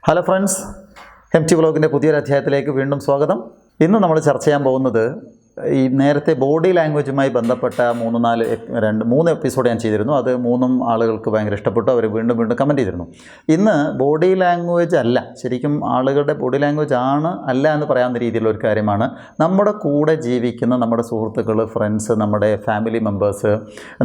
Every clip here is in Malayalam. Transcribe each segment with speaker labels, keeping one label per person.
Speaker 1: ഹലോ ഫ്രണ്ട്സ്, MT വ്ലോഗിൻ്റെ പുതിയൊരു അധ്യായത്തിലേക്ക് വീണ്ടും സ്വാഗതം. ഇന്ന് നമ്മൾ ചർച്ച ചെയ്യാൻ പോകുന്നത് ഈ നേരത്തെ ബോഡി ലാംഗ്വേജുമായി ബന്ധപ്പെട്ട 3 എപ്പിസോഡ് ഞാൻ ചെയ്തിരുന്നു. അത് 3 ആളുകൾക്ക് ഭയങ്കര ഇഷ്ടപ്പെട്ടു. അവർ വീണ്ടും കമൻറ്റ് ചെയ്തിരുന്നു. ഇന്ന് ബോഡി ലാംഗ്വേജ് അല്ല, ശരിക്കും ആളുകളുടെ ബോഡി ലാംഗ്വേജ് ആണ് അല്ല എന്ന് പറയാവുന്ന രീതിയിലുള്ള ഒരു കാര്യമാണ്. നമ്മുടെ കൂടെ ജീവിക്കുന്ന നമ്മുടെ സുഹൃത്തുക്കൾ, ഫ്രണ്ട്സ്, നമ്മുടെ ഫാമിലി മെമ്പേഴ്സ്,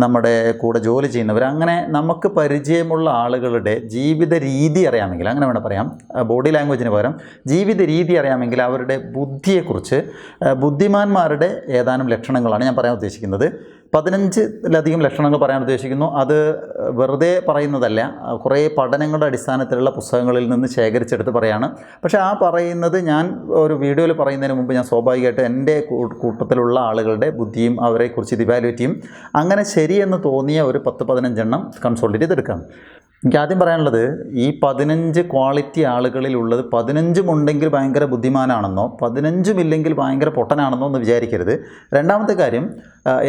Speaker 1: നമ്മുടെ കൂടെ ജോലി ചെയ്യുന്നവർ, അങ്ങനെ നമുക്ക് പരിചയമുള്ള ആളുകളുടെ ജീവിത രീതി അറിയാമെങ്കിൽ, അങ്ങനെ വേണം പറയാം, ബോഡി ലാംഗ്വേജിന് പകരം ജീവിത രീതി അറിയാമെങ്കിൽ അവരുടെ ബുദ്ധിയെക്കുറിച്ച്, ബുദ്ധിമാന്മാരുടെ ഏതാനും ലക്ഷണങ്ങളാണ് ഞാൻ പറയാൻ ഉദ്ദേശിക്കുന്നത്. 15ലധികം ലക്ഷണങ്ങൾ പറയാൻ ഉദ്ദേശിക്കുന്നു. അത് വെറുതെ പറയുന്നതല്ല, കുറേ പഠനങ്ങളുടെ അടിസ്ഥാനത്തിലുള്ള പുസ്തകങ്ങളിൽ നിന്ന് ശേഖരിച്ചെടുത്ത് പറയാണ്. പക്ഷേ ആ പറയുന്നത് ഞാൻ ഒരു വീഡിയോയിൽ പറയുന്നതിന് മുമ്പ് ഞാൻ സ്വാഭാവികമായിട്ട് എൻ്റെ കൂട്ടത്തിലുള്ള ആളുകളുടെ ബുദ്ധിയും അവരെക്കുറിച്ച് ഇത് ഇവാലുവേറ്റ് ചെയ്യും. അങ്ങനെ ശരിയെന്ന് തോന്നിയ ഒരു 10-15 എണ്ണം കൺസോൾട്ടേറ്റ് ചെയ്തെടുക്കാം. എനിക്ക് ആദ്യം പറയാനുള്ളത്, ഈ 15 ക്വാളിറ്റി ആളുകളിലുള്ളത് 15 ഉണ്ടെങ്കിൽ ഭയങ്കര ബുദ്ധിമാനാണെന്നോ 15 ഇല്ലെങ്കിൽ ഭയങ്കര പൊട്ടനാണെന്നോ എന്ന് വിചാരിക്കരുത്. രണ്ടാമത്തെ കാര്യം,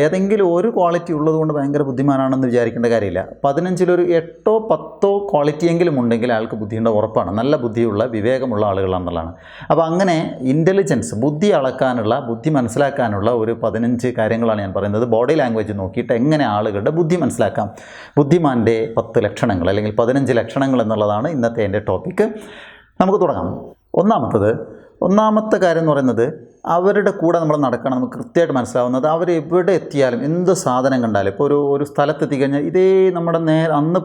Speaker 1: ഏതെങ്കിലും ഒരു ക്വാളിറ്റി ഉള്ളതുകൊണ്ട് ഭയങ്കര ബുദ്ധിമാനാണെന്ന് വിചാരിക്കേണ്ട കാര്യമില്ല. 15ലൊരു 8-10 ക്വാളിറ്റിയെങ്കിലും ഉണ്ടെങ്കിൽ അയാൾക്ക് ബുദ്ധിയുടെ ഉറപ്പാണ്, നല്ല ബുദ്ധിയുള്ള വിവേകമുള്ള ആളുകളാണെന്നുള്ളതാണ്. അപ്പോൾ അങ്ങനെ ഇൻ്റലിജൻസ്, ബുദ്ധി അളക്കാനുള്ള, ബുദ്ധി മനസ്സിലാക്കാനുള്ള ഒരു 15 കാര്യങ്ങളാണ് ഞാൻ പറയുന്നത്. ബോഡി ലാംഗ്വേജ് നോക്കിയിട്ട് എങ്ങനെ ആളുകളുടെ ബുദ്ധി മനസ്സിലാക്കാം, ബുദ്ധിമാൻ്റെ 10 ലക്ഷണങ്ങൾ അല്ലെങ്കിൽ 15 ലക്ഷണങ്ങൾ എന്നുള്ളതാണ് ഇന്നത്തെ എൻ്റെ ടോപ്പിക്ക്. നമുക്ക് തുടങ്ങാം. ഒന്നാമത്തെ കാര്യം എന്ന് പറയുന്നത്, അവരുടെ കൂടെ നമ്മൾ നടക്കണം. നമുക്ക് കൃത്യമായിട്ട് മനസ്സിലാവുന്നത് അവരെവിടെ എത്തിയാലും, എന്ത് സാധനം കണ്ടാലും, ഇപ്പോൾ ഒരു സ്ഥലത്തെത്തിക്കഴിഞ്ഞാൽ ഇതേ നമ്മുടെ അന്ന്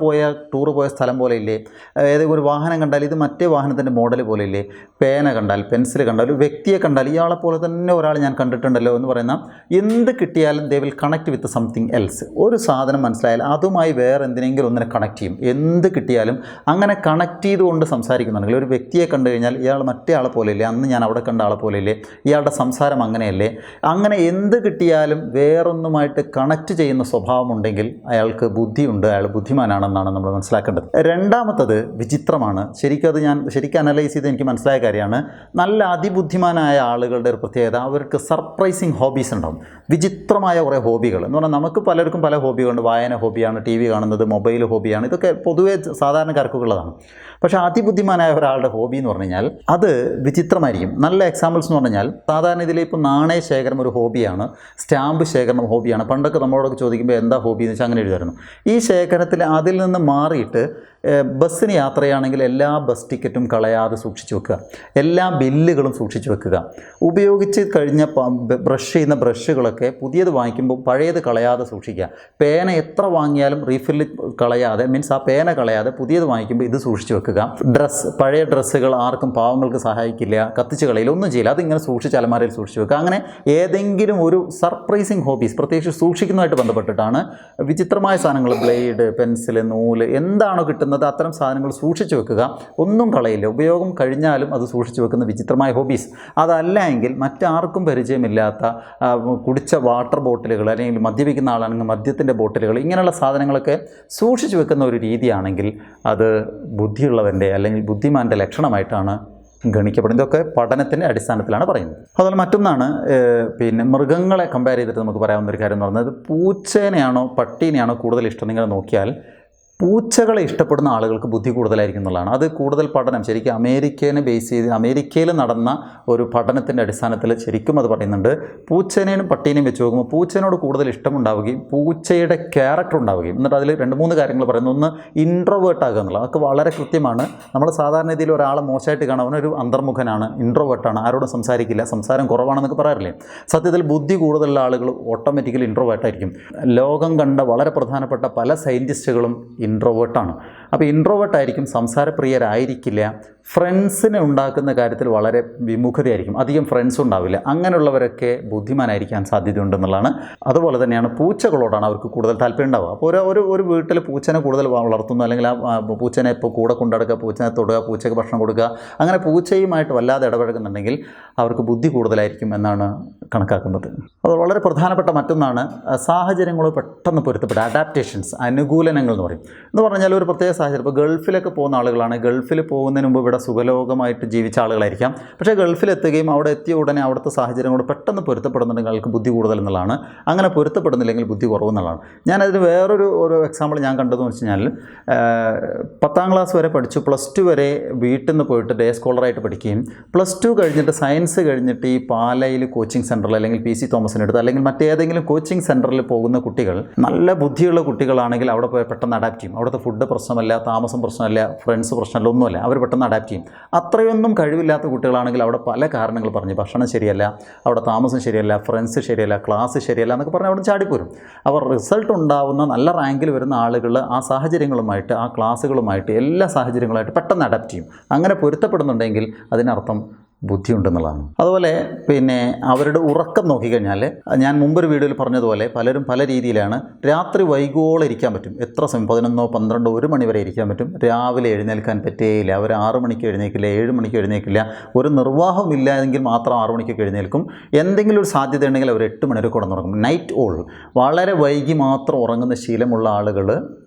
Speaker 1: ടൂറ് പോയ സ്ഥലം പോലെ ഇല്ലേ, ഏതെങ്കിലും ഒരു വാഹനം കണ്ടാൽ ഇത് മറ്റേ വാഹനത്തിൻ്റെ മോഡൽ പോലെ ഇല്ലേ, പേന കണ്ടാൽ, പെൻസിൽ കണ്ടാൽ, ഒരു വ്യക്തിയെ കണ്ടാൽ ഇയാളെ പോലെ തന്നെ ഒരാൾ ഞാൻ കണ്ടിട്ടുണ്ടല്ലോ എന്ന് പറയുന്ന, എന്ത് കിട്ടിയാലും they will connect with something else. ഒരു സാധനം മനസ്സിലായാൽ അതുമായി വേറെ എന്തിനെങ്കിലും ഒന്നിനെ കണക്ട് ചെയ്യും. എന്ത് കിട്ടിയാലും അങ്ങനെ കണക്ട് ചെയ്തുകൊണ്ട് സംസാരിക്കുന്നുണ്ടെങ്കിൽ, ഒരു വ്യക്തിയെ കണ്ടു കഴിഞ്ഞാൽ ഇയാൾ മറ്റേ ആളെ പോലെ ഇല്ലേ, അന്ന് ഞാൻ അവിടെ കണ്ട ആളെ പോലെ ഇല്ലേ, ഇയാളുടെ സംസാരം അങ്ങനെയല്ലേ, അങ്ങനെ എന്ത് കിട്ടിയാലും വേറൊന്നുമായിട്ട് കണക്റ്റ് ചെയ്യുന്ന സ്വഭാവമുണ്ടെങ്കിൽ അയാൾക്ക് ബുദ്ധിയുണ്ട്, അയാൾ ബുദ്ധിമാനാണെന്നാണ് നമ്മൾ മനസ്സിലാക്കേണ്ടത്. രണ്ടാമത്തത് വിചിത്രമാണ്. ശരിക്കും അനലൈസ് ചെയ്ത് എനിക്ക് മനസ്സിലായ കാര്യമാണ്. നല്ല അതിബുദ്ധിമാനായ ആളുകളുടെ ഒരു പ്രത്യേകത, അവർക്ക് സർപ്രൈസിങ് ഹോബീസ് ഉണ്ടാവും. വിചിത്രമായ കുറേ ഹോബികൾ എന്ന് പറഞ്ഞാൽ, നമുക്ക് പലർക്കും പല ഹോബികളുണ്ട്. വായന ഹോബിയാണ്, TV കാണുന്നത്, മൊബൈൽ ഹോബിയാണ്, ഇതൊക്കെ പൊതുവേ സാധാരണക്കാർക്കുള്ളതാണ്. പക്ഷേ അതിബുദ്ധിമാനായ ഒരാളുടെ ഹോബി എന്ന് പറഞ്ഞു കഴിഞ്ഞാൽ അത് വിചിത്രമായിരിക്കും. നല്ല എക്സാമ്പിൾസ് എന്ന് പറഞ്ഞു കഴിഞ്ഞാൽ, സാധാരണ ഇതിൽ ഇപ്പോൾ നാണയ ശേഖരം ഒരു ഹോബിയാണ്, സ്റ്റാമ്പ് ശേഖരണം ഹോബിയാണ്. പണ്ടൊക്കെ നമ്മളോടൊക്കെ ചോദിക്കുമ്പോൾ എന്താ ഹോബി എന്ന് വെച്ചാൽ അങ്ങനെ എഴുതായിരുന്നു. ഈ ശേഖരത്തിൽ അതിൽ നിന്ന് മാറിയിട്ട് ബസ്സിന് യാത്രയാണെങ്കിൽ എല്ലാ ബസ് ടിക്കറ്റും കളയാതെ സൂക്ഷിച്ചു വെക്കുക, എല്ലാ ബില്ലുകളും സൂക്ഷിച്ചു വെക്കുക, ഉപയോഗിച്ച് കഴിഞ്ഞ ബ്രഷ് ചെയ്യുന്ന ബ്രഷുകളൊക്കെ പുതിയത് വാങ്ങിക്കുമ്പോൾ പഴയത് കളയാതെ സൂക്ഷിക്കുക, പേന എത്ര വാങ്ങിയാലും റീഫില്ല് കളയാതെ, മീൻസ് ആ പേന കളയാതെ പുതിയത് വാങ്ങിക്കുമ്പോൾ ഇത് സൂക്ഷിച്ചു വെക്കുക. പഴയ ഡ്രസ്സുകൾ ആർക്കും, പാവങ്ങൾക്ക് സഹായിക്കില്ല, കത്തിച്ച് കളയില്ല, ഒന്നും ചെയ്യില്ല, അതിങ്ങനെ സൂക്ഷിച്ച് അലമാരയിൽ സൂക്ഷിച്ചു വെക്കുക. അങ്ങനെ ഏതെങ്കിലും ഒരു സർപ്രൈസിങ് ഹോബീസ്, പ്രത്യേകിച്ച് സൂക്ഷിക്കുന്നതായിട്ട് ബന്ധപ്പെട്ടിട്ടാണ്. വിചിത്രമായ സാധനങ്ങൾ, ബ്ലേഡ്, പെൻസിൽ, നൂല്, എന്താണോ കിട്ടുന്നത് അത്തരം സാധനങ്ങൾ സൂക്ഷിച്ചു വെക്കുക, ഒന്നും കളയില്ല, ഉപയോഗം കഴിഞ്ഞാലും അത് സൂക്ഷിച്ചു വെക്കുന്ന വിചിത്രമായ ഹോബീസ്. അതല്ല എങ്കിൽ മറ്റാർക്കും പരിചയമില്ലാത്ത കുടിച്ച വാട്ടർ ബോട്ടിലുകൾ, അല്ലെങ്കിൽ മദ്യപിക്കുന്ന ആളാണെങ്കിൽ മദ്യത്തിൻ്റെ ബോട്ടിലുകൾ, ഇങ്ങനെയുള്ള സാധനങ്ങളൊക്കെ സൂക്ഷിച്ചു വെക്കുന്ന ഒരു രീതിയാണെങ്കിൽ അത് ബുദ്ധിയുള്ളവൻ്റെ അല്ലെങ്കിൽ ബുദ്ധിമാൻ്റെ ലക്ഷണമായിട്ടാണ് ഗണിക്കപ്പെടുന്നത്. ഇതൊക്കെ പഠനത്തിൻ്റെ അടിസ്ഥാനത്തിലാണ് പറയുന്നത്. അതുപോലെ മറ്റൊന്നാണ്, മൃഗങ്ങളെ കമ്പയർ ചെയ്തിട്ട് നമുക്ക് പറയാവുന്ന ഒരു കാര്യം എന്ന് പറയുന്നത്, പൂച്ചേനെയാണോ പട്ടീനെയാണോ കൂടുതൽ ഇഷ്ടം നിങ്ങൾ നോക്കിയാൽ, പൂച്ചകളെ ഇഷ്ടപ്പെടുന്ന ആളുകൾക്ക് ബുദ്ധി കൂടുതലായിരിക്കും എന്നുള്ളതാണ്. അത് കൂടുതൽ പഠനം ശരിക്കും അമേരിക്കയിൽ നടന്ന ഒരു പഠനത്തിൻ്റെ അടിസ്ഥാനത്തിൽ ശരിക്കും അത് പറയുന്നുണ്ട്. പൂച്ചേനെയും പട്ടീനെയും വെച്ച് നോക്കുമ്പോൾ പൂച്ചേനോട് കൂടുതൽ ഇഷ്ടമുണ്ടാവുകയും പൂച്ചയുടെ ക്യാരക്ടർ ഉണ്ടാവുകയും, എന്നിട്ട് അതിൽ 2-3 കാര്യങ്ങൾ പറയുന്നു. ഒന്ന്, ഇൻട്രോവേർട്ട് ആകുക എന്നുള്ളത്. അതൊക്കെ വളരെ കൃത്യമാണ്. നമ്മൾ സാധാരണ രീതിയിൽ ഒരാളെ മോശമായിട്ട് കാണാൻ, അവനൊരു അന്തർമുഖനാണ്, ഇൻട്രോവേർട്ടാണ്, ആരോടും സംസാരിക്കില്ല, സംസാരം കുറവാണെന്നൊക്കെ പറയാറില്ലേ. സത്യത്തിൽ ബുദ്ധി കൂടുതലുള്ള ആളുകൾ ഓട്ടോമാറ്റിക്കലി ഇൻട്രോവേർട്ടായിരിക്കും. ലോകം കണ്ട വളരെ പ്രധാനപ്പെട്ട പല സയൻറ്റിസ്റ്റുകളും ഇൻട്രോവേർട്ടാണ്. അപ്പോൾ ഇൻട്രോവേർട്ടായിരിക്കും, സംസാരപ്രിയരായിരിക്കില്ല, ഫ്രണ്ട്സിനെ ഉണ്ടാക്കുന്ന കാര്യത്തിൽ വളരെ വിമുഖതയായിരിക്കും, അധികം ഫ്രണ്ട്സ് ഉണ്ടാവില്ല. അങ്ങനെയുള്ളവരൊക്കെ ബുദ്ധിമാനായിരിക്കാൻ സാധ്യതയുണ്ടെന്നുള്ളതാണ്. അതുപോലെ തന്നെയാണ് പൂച്ചകളോടാണ് അവർക്ക് കൂടുതൽ താല്പര്യം ഉണ്ടാവുക. അപ്പോൾ ഒരു വീട്ടിൽ പൂച്ചനെ കൂടുതൽ വളർത്തുന്നു, അല്ലെങ്കിൽ ആ പൂച്ചനെ ഇപ്പോൾ കൂടെ കൊണ്ടുനടക്കുക, പൂച്ചനെ തൊടുക, പൂച്ചയ്ക്ക് ഭക്ഷണം കൊടുക്കുക, അങ്ങനെ പൂച്ചയുമായിട്ട് വല്ലാതെ ഇടപഴകുന്നുണ്ടെങ്കിൽ അവർക്ക് ബുദ്ധി കൂടുതലായിരിക്കും എന്നാണ് കണക്കാക്കുന്നത്. അത് വളരെ പ്രധാനപ്പെട്ട മറ്റൊന്നാണ്, സാഹചര്യങ്ങളോ പെട്ടെന്ന് പൊരുത്തപ്പെടുക, അഡാപ്റ്റേഷൻസ്, അനുകൂലനങ്ങൾ എന്ന് പറഞ്ഞാൽ ഒരു പ്രത്യേക സാഹചര്യം, ഇപ്പോൾ ഗൾഫിലൊക്കെ പോകുന്ന ആളുകളാണ്. ഗൾഫിൽ പോകുന്നതിന് മുമ്പ് ഇവിടെ സുഖലോകമായിട്ട് ജീവിച്ച ആളുകളായിരിക്കാം. പക്ഷേ ഗൾഫിലെത്തുകയും അവിടെ എത്തിയ ഉടനെ അവിടുത്തെ സാഹചര്യങ്ങളോട് പെട്ടെന്ന് പൊരുത്തപ്പെടുന്നുണ്ടെങ്കിൽ ആൾക്ക് ബുദ്ധി കൂടുതൽ എന്നുള്ളതാണ്. അങ്ങനെ പൊരുത്തപ്പെടുന്നില്ലെങ്കിൽ ബുദ്ധി കുറവെന്നുള്ളതാണ്. ഞാനതിന് വേറൊരു എക്സാമ്പിൾ ഞാൻ കണ്ടതെന്ന് വെച്ച് കഴിഞ്ഞാൽ 10ാം ക്ലാസ് വരെ പഠിച്ചു, +2 വരെ വീട്ടിൽ നിന്ന് പോയിട്ട് ഡേ സ്കോളറായിട്ട് പഠിക്കുകയും +2 കഴിഞ്ഞിട്ട് സയൻസ് കഴിഞ്ഞിട്ട് ഈ പാലയിൽ കോച്ചിങ് സെൻറ്ററിൽ അല്ലെങ്കിൽ PC തോമസിനടുത്ത് അല്ലെങ്കിൽ മറ്റേതെങ്കിലും കോച്ചിങ് സെൻറ്ററിൽ പോകുന്ന കുട്ടികൾ നല്ല ബുദ്ധിയുള്ള കുട്ടികളാണെങ്കിൽ അവിടെ പോയി പെട്ടെന്ന് അഡാപ്റ്റ് ചെയ്യും. അവിടുത്തെ ഫുഡ് പ്രശ്നമല്ല, താമസം പ്രശ്നമല്ല, ഫ്രണ്ട്സ് പ്രശ്നമല്ല, ഒന്നുമല്ല, അവർ പെട്ടെന്ന് അഡാപ്റ്റ് ചെയ്യും. അത്രയൊന്നും കഴിവില്ലാത്ത കുട്ടികളാണെങ്കിൽ അവിടെ പല കാരണങ്ങൾ പറഞ്ഞ് ഭക്ഷണം ശരിയല്ല, അവിടെ താമസം ശരിയല്ല, ഫ്രണ്ട്സ് ശരിയല്ല, ക്ലാസ് ശരിയല്ല എന്നൊക്കെ പറഞ്ഞ് അവിടെ ചാടിപ്പോരും. അവർ റിസൾട്ട് ഉണ്ടാവുന്ന നല്ല റാങ്കിൽ വരുന്ന ആളുകൾ ആ സാഹചര്യങ്ങളുമായിട്ട്, ആ ക്ലാസ്സുകളുമായിട്ട്, എല്ലാ സാഹചര്യങ്ങളുമായിട്ട് പെട്ടെന്ന് അഡാപ്റ്റ് ചെയ്യും. അങ്ങനെ പൊരുത്തപ്പെടുന്നുണ്ടെങ്കിൽ അതിനർത്ഥം ബുദ്ധിയുണ്ടെന്നുള്ളതാണ്. അതുപോലെ പിന്നെ അവരുടെ ഉറക്കം നോക്കിക്കഴിഞ്ഞാൽ ഞാൻ മുമ്പൊരു വീഡിയോയിൽ പറഞ്ഞതുപോലെ പലരും പല രീതിയിലാണ്. രാത്രി വൈകോളം ഇരിക്കാൻ പറ്റും, എത്ര സമയം, 11, 12, 1 മണി വരെ ഇരിക്കാൻ പറ്റും. രാവിലെ എഴുന്നേൽക്കാൻ പറ്റുകയില്ല. അവർ 6 മണിക്ക് എഴുന്നേൽക്കില്ല, 7 മണിക്ക് എഴുന്നേൽക്കില്ല. ഒരു നിർവാഹമില്ല എങ്കിൽ മാത്രം 6 മണിക്കൊക്കെ എഴുന്നേൽക്കും. എന്തെങ്കിലും ഒരു സാധ്യത ഉണ്ടെങ്കിൽ അവർ 8 മണി വരെ കിടന്നുറങ്ങും. നൈറ്റ് ഓൾ, വളരെ വൈകി മാത്രം ഉറങ്ങുന്ന ശീലമുള്ള ആളുകൾ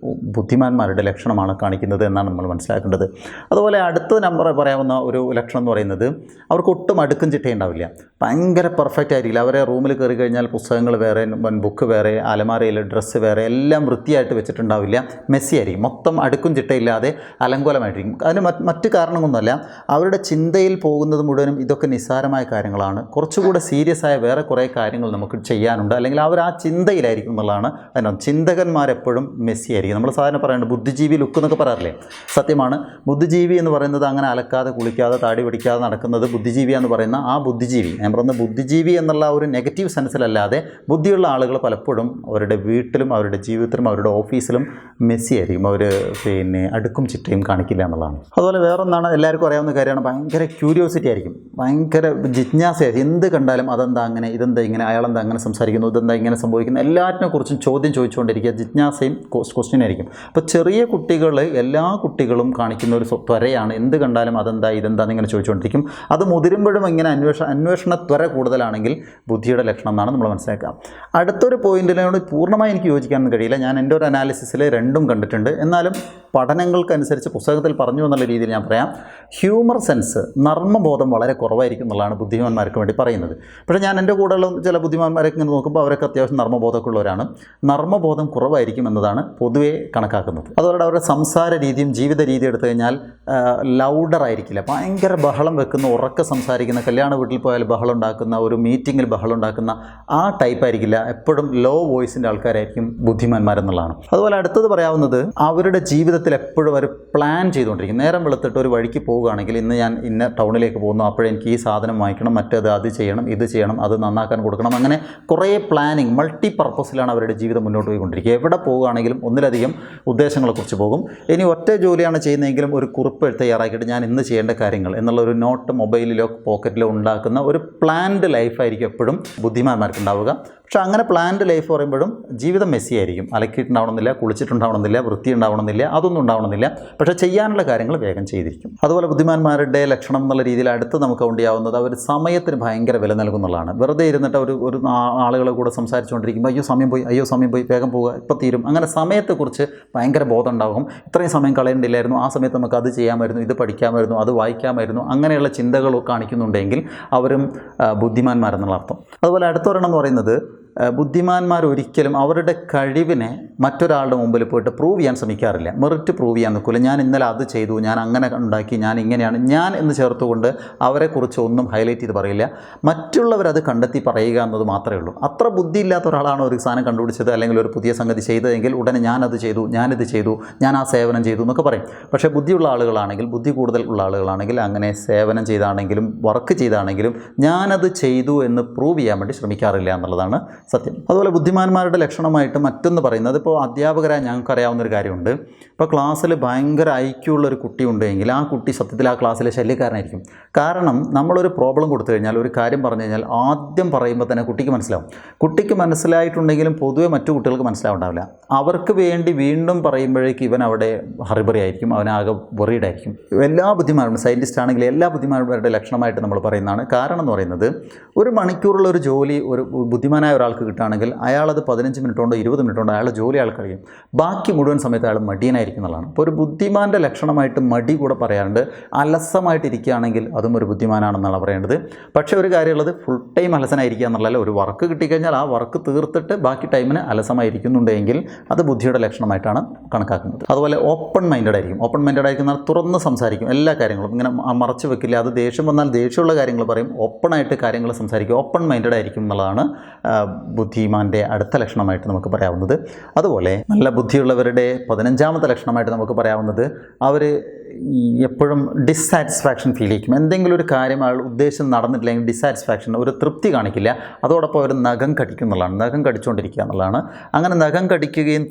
Speaker 1: ബുദ്ധിമാന്മാരുടെ ലക്ഷണമാണ് കാണിക്കുന്നത് എന്നാണ് നമ്മൾ മനസ്സിലാക്കേണ്ടത്. അതുപോലെ അടുത്ത നമ്പർ പറയാവുന്ന ഒരു ലക്ഷണം എന്ന് പറയുന്നത് അവർക്ക് ഒട്ടും അടുക്കും ചിട്ടയുണ്ടാവില്ല. ഭയങ്കര പെർഫെക്റ്റ് ആയിരിക്കില്ല. അവരെ റൂമിൽ കയറി കഴിഞ്ഞാൽ പുസ്തകങ്ങൾ വേറെ, ബുക്ക് വേറെ, അലമാരയിൽ ഡ്രസ്സ് വേറെ, എല്ലാം വൃത്തിയായിട്ട് വെച്ചിട്ടുണ്ടാവില്ല. മെസ്സി ആയിരിക്കും. മൊത്തം അടുക്കും ചിട്ടയില്ലാതെ അലങ്കോലമായിട്ടിരിക്കും. അതിന് മറ്റ് കാരണമൊന്നുമല്ല, അവരുടെ ചിന്തയിൽ പോകുന്നത് മുഴുവനും ഇതൊക്കെ നിസ്സാരമായ കാര്യങ്ങളാണ്. കുറച്ചുകൂടെ സീരിയസ് ആയ വേറെ കുറേ കാര്യങ്ങൾ നമുക്ക് ചെയ്യാനുണ്ട്, അല്ലെങ്കിൽ അവർ ആ ചിന്തയിലായിരിക്കും എന്നുള്ളതാണ്. അതിനർത്ഥം ചിന്തകന്മാരെപ്പോഴും മെസ്സി ആയിരിക്കും. നമ്മൾ സാധാരണ പറയുന്നത് ബുദ്ധിജീവി ലുക്ക് എന്നൊക്കെ പറയാറില്ലേ, സത്യമാണ്. ബുദ്ധിജീവി എന്ന് പറയുന്നത് അങ്ങനെ അലക്കാതെ കുളിക്കാതെ താടി പിടിക്കാതെ നടക്കുന്നത് ബുദ്ധിജീവി എന്ന് പറയുന്ന ആ ബുദ്ധിജീവി. ഞാൻ പറയുന്നത് ബുദ്ധിജീവി എന്നുള്ള ഒരു നെഗറ്റീവ് സെൻസിലല്ലാതെ ബുദ്ധിയുള്ള ആളുകൾ പലപ്പോഴും അവരുടെ വീട്ടിലും അവരുടെ ജീവിതത്തിലും അവരുടെ ഓഫീസിലും മെസ്സി ആയിരിക്കും. അവർ പിന്നെ അടുക്കും ചിട്ടയും കാണിക്കില്ല എന്നുള്ളതാണ്. അതുപോലെ വേറൊന്നാണ്, എല്ലാവർക്കും അറിയാവുന്ന കാര്യമാണ്, ഭയങ്കര ക്യൂരിയോസിറ്റി ആയിരിക്കും, ഭയങ്കര ജിജ്ഞാസയായിരിക്കും. എന്ത് കണ്ടാലും അതെന്താ അങ്ങനെ, ഇതെന്താ ഇങ്ങനെ, അയാളെന്താ അങ്ങനെ സംസാരിക്കുന്നു, ഇതെന്താ ഇങ്ങനെ സംഭവിക്കുന്നു, എല്ലാറ്റിനെ കുറിച്ചും ചോദ്യം ചോദിച്ചുകൊണ്ടിരിക്കുക. ജിജ്ഞാസയും ക്വസ്റ്റ്യൻ ആയിരിക്കും. അപ്പോൾ ചെറിയ കുട്ടികൾ, എല്ലാ കുട്ടികളും കാണിക്കുന്ന ഒരു ത്വരയാണ്. എന്ത് കണ്ടാലും അതെന്താ ഇതെന്താന്ന് ഇങ്ങനെ ചോദിച്ചുകൊണ്ടിരിക്കും. അത് മുതിരുമ്പോഴും ഇങ്ങനെ അന്വേഷണ ത്വര കൂടുതലാണെങ്കിൽ ബുദ്ധിയുടെ ലക്ഷണം എന്നാണ് നമ്മൾ മനസ്സിലാക്കുക. അടുത്തൊരു പോയിന്റിനോട് പൂർണ്ണമായി എനിക്ക് യോജിക്കാനൊന്നും കഴിയില്ല. ഞാൻ എൻ്റെ ഒരു അനാലിസിസിൽ രണ്ടും കണ്ടിട്ടുണ്ട്. എന്നാലും പഠനങ്ങൾക്കനുസരിച്ച് പുസ്തകത്തിൽ പറഞ്ഞു എന്നുള്ള രീതിയിൽ ഞാൻ പറയാം. ഹ്യൂമർ സെൻസ്, നർമ്മബോധം വളരെ കുറവായിരിക്കും എന്നുള്ളതാണ് ബുദ്ധിമാന്മാർക്ക് വേണ്ടി പറയുന്നത്. പക്ഷേ ഞാൻ എൻ്റെ കൂടെയുള്ള ചില ബുദ്ധിമാന്മാരൊക്കെ ഇങ്ങനെ നോക്കുമ്പോൾ അവരൊക്കെ അത്യാവശ്യം നർമ്മബോധമൊക്കെ ഉള്ളവരാണ്. നർമ്മബോധം കുറവായിരിക്കും എന്നതാണ് പൊതുവേ കണക്കാക്കുന്നത്. അതുപോലെ അവരുടെ സംസാര രീതിയും ജീവിത രീതി എടുത്തു കഴിഞ്ഞാൽ ലൗഡർ ആയിരിക്കില്ല. ഭയങ്കര ബഹളം വെക്കുന്ന, ഉറക്കെ സംസാരിക്കുന്ന, കല്യാണ വീട്ടിൽ പോയാൽ ബഹളം ഉണ്ടാക്കുന്ന, ഒരു മീറ്റിങ്ങിൽ ബഹളം ഉണ്ടാക്കുന്ന ആ ടൈപ്പ് ആയിരിക്കില്ല. എപ്പോഴും ലോ വോയിസിൻ്റെ ആൾക്കാരായിരിക്കും ബുദ്ധിമാന്മാരെന്നുള്ളതാണ്. അതുപോലെ അടുത്തത് പറയാവുന്നത്, അവരുടെ ജീവിതത്തിൽ എപ്പോഴും അവർ പ്ലാൻ ചെയ്തുകൊണ്ടിരിക്കും. നേരം വെളുത്തിട്ട് ഒരു വഴിക്ക് പോവുകയാണെങ്കിൽ ഇന്ന് ഞാൻ ഇന്ന ടൗണിലേക്ക് പോകുന്നു, അപ്പോഴെനിക്ക് ഈ സാധനം വാങ്ങിക്കണം, മറ്റേത് അത് ചെയ്യണം, ഇത് ചെയ്യണം, അത് നന്നാക്കാൻ കൊടുക്കണം, അങ്ങനെ കുറേ പ്ലാനിങ്, മൾട്ടി പർപ്പസിലാണ് അവരുടെ ജീവിതം മുന്നോട്ട് പോയിക്കൊണ്ടിരിക്കുക. എവിടെ പോവുകയാണെങ്കിലും ഒന്നിലധികം ഉദ്ദേശങ്ങളെക്കുറിച്ച് പോകും. ഇനി ഒറ്റ ജോലിയാണ് ചെയ്യുന്നതെങ്കിലും ഒരു കുറിപ്പ് തയ്യാറാക്കിയിട്ട് ഞാൻ ഇന്ന് ചെയ്യേണ്ട കാര്യങ്ങൾ എന്നുള്ള ഒരു നോട്ട് മൊബൈലിലോ പോക്കറ്റിലോ ഉണ്ടാക്കുന്ന ഒരു പ്ലാൻഡ് ലൈഫായിരിക്കും എപ്പോഴും ബുദ്ധിമാന്മാർക്ക് ഉണ്ടാവുക. പക്ഷേ അങ്ങനെ പ്ലാൻഡ് ലൈഫ് പറയുമ്പോഴും ജീവിതം മെസ്സി ആയിരിക്കും. അലക്കിയിട്ടുണ്ടാവണമെന്നില്ല, കുളിച്ചിട്ടുണ്ടാവണമെന്നില്ല, വൃത്തി ഉണ്ടാവണമെന്നില്ല, അതൊന്നും ഉണ്ടാവണമെന്നില്ല. പക്ഷേ ചെയ്യാനുള്ള കാര്യങ്ങൾ വേഗം ചെയ്തിരിക്കും. അതുപോലെ ബുദ്ധിമാന്മാരുടെ ലക്ഷണം എന്നുള്ള രീതിയിൽ അടുത്ത് നമുക്ക് കൗണ്ട് ചെയ്യാവുന്നത്, അവർ സമയത്തിന് ഭയങ്കര വില നൽകുന്നതാണ്. വെറുതെ ഇരുന്നിട്ട് ഒരു ആളുകളെ കൂടെ സംസാരിച്ചുകൊണ്ടിരിക്കുമ്പോൾ അയ്യോ സമയം പോയി, വേഗം പോവുക, ഇപ്പോൾ തീരും. അങ്ങനെ സമയത്തെക്കുറിച്ച് ഭയങ്കര ബോധം ഉണ്ടാകും. ഇത്രയും സമയം കളയേണ്ടില്ലായിരുന്നു, ആ സമയത്ത് നമുക്ക് അത് ചെയ്യാമായിരുന്നു, ഇത് പഠിക്കാമായിരുന്നു, അത് വായിക്കാമായിരുന്നു, അങ്ങനെയുള്ള ചിന്തകൾ കാണിക്കുന്നുണ്ടെങ്കിൽ അവരും ബുദ്ധിമാന്മാരെന്നുള്ള അർത്ഥം. അതുപോലെ അടുത്തൊരെണ്ണം എന്ന് പറയുന്നത്, ബുദ്ധിമാന്മാർ ഒരിക്കലും അവരുടെ കഴിവിനെ മറ്റൊരാളുടെ മുമ്പിൽ പോയിട്ട് പ്രൂവ് ചെയ്യാൻ ശ്രമിക്കാറില്ല. മെറിറ്റ് പ്രൂവ് ചെയ്യാൻ നിൽക്കില്ല. ഞാൻ ഇന്നലെ അത് ചെയ്തു, ഞാൻ അങ്ങനെ ഉണ്ടാക്കി, ഞാൻ ഇങ്ങനെയാണ്, ഞാൻ എന്ന് ചേർത്തുകൊണ്ട് അവരെക്കുറിച്ച് ഒന്നും ഹൈലൈറ്റ് ചെയ്ത് പറയില്ല. മറ്റുള്ളവരത് കണ്ടെത്തി പറയുക എന്നത് മാത്രമേ ഉള്ളൂ. അത്ര ബുദ്ധിയില്ലാത്ത ഒരാളാണ് ഒരു സാധനം കണ്ടുപിടിച്ചത് അല്ലെങ്കിൽ ഒരു പുതിയ സംഗതി ചെയ്തതെങ്കിൽ ഉടനെ ഞാനത് ചെയ്തു, ഞാനിത് ചെയ്തു, ഞാൻ ആ സേവനം ചെയ്തു എന്നൊക്കെ പറയും. പക്ഷേ ബുദ്ധിയുള്ള ആളുകളാണെങ്കിൽ, ബുദ്ധി കൂടുതൽ ഉള്ള ആളുകളാണെങ്കിൽ അങ്ങനെ സേവനം ചെയ്താണെങ്കിലും വർക്ക് ചെയ്താണെങ്കിലും ഞാനത് ചെയ്തു എന്ന് പ്രൂവ് ചെയ്യാൻ വേണ്ടി ശ്രമിക്കാറില്ല എന്നുള്ളതാണ് സത്യം. അതുപോലെ ബുദ്ധിമാന്മാരുടെ ലക്ഷണമായിട്ട് മറ്റൊന്ന് പറയുന്നത്, ഇപ്പോൾ അധ്യാപകരായ ഞങ്ങൾക്കറിയാവുന്നൊരു കാര്യമുണ്ട്. ഇപ്പോൾ ക്ലാസ്സിൽ ഭയങ്കര ഐക്യമുള്ളൊരു കുട്ടി ഉണ്ടെങ്കിൽ ആ കുട്ടി സത്യത്തിൽ ആ ക്ലാസ്സിലെ ശല്യക്കാരനായിരിക്കും. കാരണം നമ്മളൊരു പ്രോബ്ലം കൊടുത്തു കഴിഞ്ഞാൽ, ഒരു കാര്യം പറഞ്ഞു കഴിഞ്ഞാൽ ആദ്യം പറയുമ്പോൾ തന്നെ കുട്ടിക്ക് മനസ്സിലാവും. കുട്ടിക്ക് മനസ്സിലായിട്ടുണ്ടെങ്കിലും പൊതുവെ മറ്റു കുട്ടികൾക്ക് മനസ്സിലാവുണ്ടാവില്ല. അവർക്ക് വേണ്ടി വീണ്ടും പറയുമ്പോഴേക്ക് ഇവൻ അവിടെ ഹറിബറി ആയിരിക്കും, അവനാകെ വെറീഡായിരിക്കും. എല്ലാ ബുദ്ധിമാരും, സയൻറ്റിസ്റ്റ് ആണെങ്കിൽ എല്ലാ ബുദ്ധിമാന്മാരുടെ ലക്ഷണമായിട്ട് നമ്മൾ പറയുന്നതാണ്. കാരണം എന്ന് പറയുന്നത്, ഒരു മണിക്കൂറുള്ള ഒരു ജോലി ഒരു ബുദ്ധിമാനായ ഒരാൾ ഒരാൾക്ക് കിട്ടുകയാണെങ്കിൽ അയാളത് 15 മിനിറ്റ് കൊണ്ടോ 20 മിനിറ്റ് കൊണ്ടോ അയാളുടെ ജോലി അയാൾ കഴിയും. ബാക്കി മുഴുവൻ സമയത്ത് അയാൾ മടിയനായിരിക്കും എന്നുള്ളതാണ്. അപ്പോൾ ഒരു ബുദ്ധിമാൻ്റെ ലക്ഷണമായിട്ട് മടി കൂടെ പറയാറുണ്ട്. അലസമായിട്ടിരിക്കുകയാണെങ്കിൽ അതും ഒരു ബുദ്ധിമാനാണെന്നാണ് പറയേണ്ടത്. പക്ഷേ ഒരു കാര്യമുള്ളത്, ഫുൾ ടൈം അലസനായിരിക്കുക എന്നുള്ളതല്ല. ഒരു വർക്ക് കിട്ടിക്കഴിഞ്ഞാൽ ആ വർക്ക് തീർത്തിട്ട് ബാക്കി ടൈമിന് അലസമായിരിക്കുന്നുണ്ടെങ്കിൽ അത് ബുദ്ധിയുടെ ലക്ഷണമായിട്ടാണ് കണക്കാക്കുന്നത്. അതുപോലെ ഓപ്പൺ മൈൻഡഡ് ആയിരിക്കും. ഓപ്പൺ മൈൻഡഡ് ആയിരിക്കുന്ന തുറന്ന് സംസാരിക്കും. എല്ലാ കാര്യങ്ങളും ഇങ്ങനെ മറച്ചു വെക്കില്ല. അത് ദേഷ്യം വന്നാൽ ദേഷ്യമുള്ള കാര്യങ്ങൾ പറയും. ഓപ്പണായിട്ട് കാര്യങ്ങൾ സംസാരിക്കും. ഓപ്പൺ മൈൻഡഡ് ആയിരിക്കും എന്നുള്ളതാണ് ബുദ്ധിമാൻ്റെ അടുത്ത ലക്ഷണമായിട്ട് നമുക്ക് പറയാവുന്നത്. അതുപോലെ നല്ല ബുദ്ധിയുള്ളവരുടെ 15ാമത്തെ ലക്ഷണമായിട്ട് നമുക്ക് പറയാവുന്നത്, അവർ എപ്പോഴും ഡിസ്സാറ്റിസ്ഫാക്ഷൻ ഫീൽ ചെയ്യും. എന്തെങ്കിലും ഒരു കാര്യം അയാൾ ഉദ്ദേശം നടന്നിട്ടില്ലെങ്കിൽ ഡിസ്സാറ്റിസ്ഫാക്ഷൻ, ഒരു തൃപ്തി കാണിക്കില്ല. അതോടൊപ്പം അവർ നഖം കടിക്കും എന്നുള്ളതാണ്. നഖം കടിച്ചുകൊണ്ടിരിക്കുക എന്നുള്ളതാണ്. അങ്ങനെ നഖം കടിക്കുകയും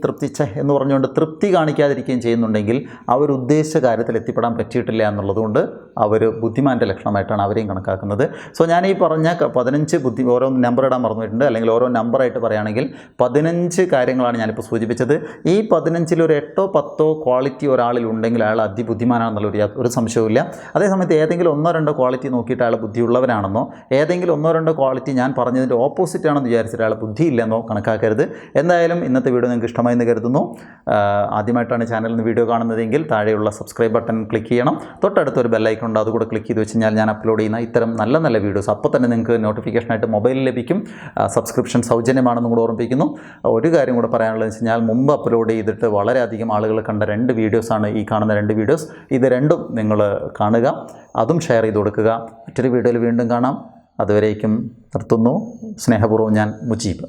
Speaker 1: എന്ന് പറഞ്ഞുകൊണ്ട് തൃപ്തി കാണിക്കാതിരിക്കുകയും ചെയ്യുന്നുണ്ടെങ്കിൽ അവർ ഉദ്ദേശിച്ച കാര്യത്തിൽ എത്തിപ്പെടാൻ പറ്റിയിട്ടില്ല എന്നുള്ളതുകൊണ്ട് അവർ ബുദ്ധിമാൻ്റെ ലക്ഷണമായിട്ടാണ് അവരെയും കണക്കാക്കുന്നത്. സോ ഞാൻ ഈ പറഞ്ഞ 15 ഓരോ നമ്പർ ഇടാൻ മറന്നിട്ടുണ്ട്, അല്ലെങ്കിൽ ഓരോ നമ്പറായിട്ട് പറയുകയാണെങ്കിൽ 15 കാര്യങ്ങളാണ് ഞാനിപ്പോൾ സൂചിപ്പിച്ചത്. ഈ 15ൽ ഒരു 8ഓ 10ഓ ക്വാളിറ്റി ഒരാളിൽ ഉണ്ടെങ്കിൽ അയാൾ അതിബുദ്ധിമാനാണെന്നുള്ള ഒരു സംശയവുമില്ല. അതേസമയത്ത് ഏതെങ്കിലും 1-2 ക്വാളിറ്റി നോക്കിയിട്ട് അയാൾ ബുദ്ധിയുള്ളവനാണെന്നോ, ഏതെങ്കിലും 1-2 ക്വാളിറ്റി ഞാൻ പറഞ്ഞതിൻ്റെ ഓപ്പോസിറ്റ് ആണെന്ന് വിചാരിച്ചിട്ട് അയാൾ ബുദ്ധിയില്ലെന്നോ കണക്കാക്കരുത്. എന്തായാലും ഇന്നത്തെ വീഡിയോ നിങ്ങൾക്ക് ഇഷ്ടമായെന്ന് കരുതുന്നു. ആദ്യമായിട്ടാണ് ചാനലിൽ നിന്ന് വീഡിയോ കാണുന്നതെങ്കിൽ താഴെയുള്ള സബ്സ്ക്രൈബ് ബട്ടൺ ക്ലിക്ക് ചെയ്യണം. തൊട്ടടുത്തൊരു ബെല്ലൈക്കൺ ഉണ്ട്, അതുകൂടെ ക്ലിക്ക് ചെയ്ത് വെച്ച് കഴിഞ്ഞാൽ ഞാൻ അപ്ലോഡ് ചെയ്യുന്ന ഇത്തരം നല്ല നല്ല വീഡിയോസ് അപ്പോൾ തന്നെ നിങ്ങൾക്ക് നോട്ടിഫിക്കേഷനായിട്ട് മൊബൈലിൽ ലഭിക്കും. സബ്സ്ക്രിപ്ഷൻ സൗജന്യമാണെന്നും കൂടെ ഓർമ്മിപ്പിക്കുന്നു. ഒരു കാര്യം കൂടെ പറയാനുള്ളത് വെച്ച് കഴിഞ്ഞാൽ, മുമ്പ് അപ്ലോഡ് ചെയ്തിട്ട് വളരെയധികം ആളുകൾ കണ്ട 2 വീഡിയോസാണ് ഈ കാണുന്ന 2 വീഡിയോസ്. ഇത് രണ്ടും നിങ്ങൾ കാണുക, അതും ഷെയർ ചെയ്ത് കൊടുക്കുക. മറ്റൊരു വീഡിയോയിൽ വീണ്ടും കാണാം. അതുവരേക്കും നിർത്തുന്നു. സ്നേഹപൂർവ്വം ഞാൻ മുജീബ്.